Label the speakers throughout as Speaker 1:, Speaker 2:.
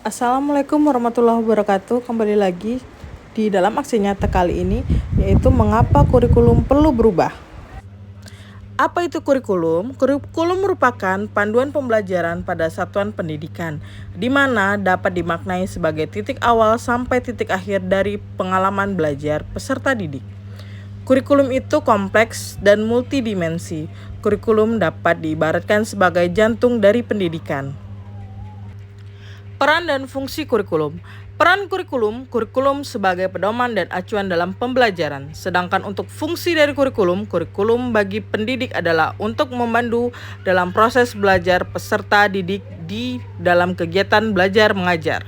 Speaker 1: Assalamualaikum warahmatullahi wabarakatuh. Kembali lagi di dalam aksi nyata kali ini, yaitu mengapa kurikulum perlu berubah. Apa itu kurikulum? Kurikulum merupakan panduan pembelajaran pada satuan pendidikan, di mana dapat dimaknai sebagai titik awal sampai titik akhir dari pengalaman belajar peserta didik. Kurikulum itu kompleks dan multidimensi. Kurikulum dapat diibaratkan sebagai jantung dari pendidikan. Peran dan fungsi kurikulum. Peran kurikulum sebagai pedoman dan acuan dalam pembelajaran. Sedangkan untuk fungsi dari kurikulum bagi pendidik adalah untuk membantu dalam proses belajar peserta didik di dalam kegiatan belajar mengajar.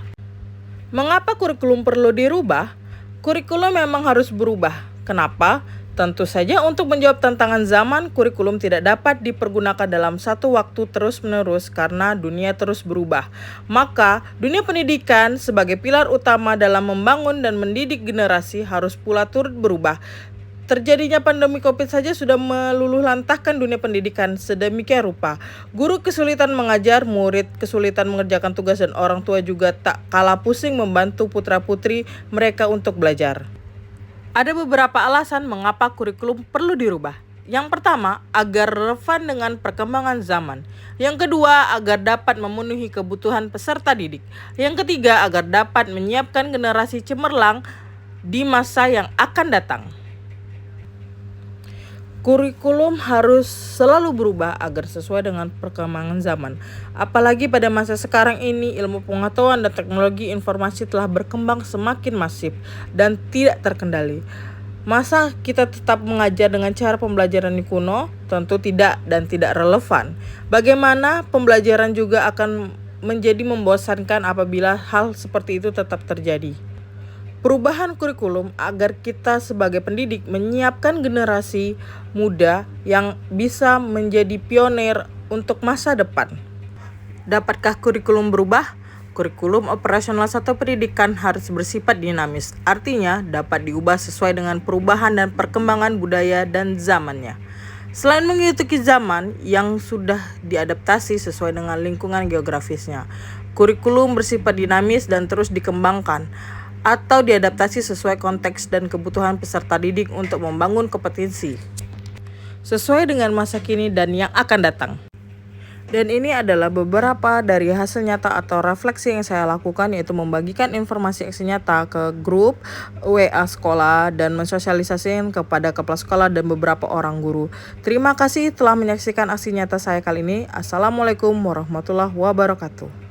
Speaker 1: Mengapa kurikulum perlu dirubah? Kurikulum memang harus berubah. Kenapa? Tentu saja untuk menjawab tantangan zaman, kurikulum tidak dapat dipergunakan dalam satu waktu terus-menerus karena dunia terus berubah. Maka, dunia pendidikan sebagai pilar utama dalam membangun dan mendidik generasi harus pula turut berubah. Terjadinya pandemi COVID saja sudah meluluhlantahkan dunia pendidikan sedemikian rupa. Guru kesulitan mengajar, murid kesulitan mengerjakan tugas, dan orang tua juga tak kalah pusing membantu putra-putri mereka untuk belajar. Ada beberapa alasan mengapa kurikulum perlu dirubah. Yang pertama, agar relevan dengan perkembangan zaman. Yang kedua, agar dapat memenuhi kebutuhan peserta didik. Yang ketiga, agar dapat menyiapkan generasi cemerlang di masa yang akan datang. Kurikulum harus selalu berubah agar sesuai dengan perkembangan zaman. Apalagi pada masa sekarang ini, ilmu pengetahuan dan teknologi informasi telah berkembang semakin masif dan tidak terkendali. Masa kita tetap mengajar dengan cara pembelajaran yang kuno? Tentu tidak dan tidak relevan. Bagaimana pembelajaran juga akan menjadi membosankan apabila hal seperti itu tetap terjadi. Perubahan kurikulum agar kita sebagai pendidik menyiapkan generasi muda yang bisa menjadi pionir untuk masa depan. Dapatkah kurikulum berubah? Kurikulum operasional satuan pendidikan harus bersifat dinamis, artinya dapat diubah sesuai dengan perubahan dan perkembangan budaya dan zamannya. Selain mengikuti zaman yang sudah diadaptasi sesuai dengan lingkungan geografisnya, kurikulum bersifat dinamis dan terus dikembangkan atau diadaptasi sesuai konteks dan kebutuhan peserta didik untuk membangun kompetensi sesuai dengan masa kini dan yang akan datang. Dan ini adalah beberapa dari hasil nyata atau refleksi yang saya lakukan, yaitu membagikan informasi aksi nyata ke grup WA sekolah dan mensosialisasikan kepada kepala sekolah dan beberapa orang guru. Terima kasih telah menyaksikan aksi nyata saya kali ini. Assalamualaikum warahmatullahi wabarakatuh.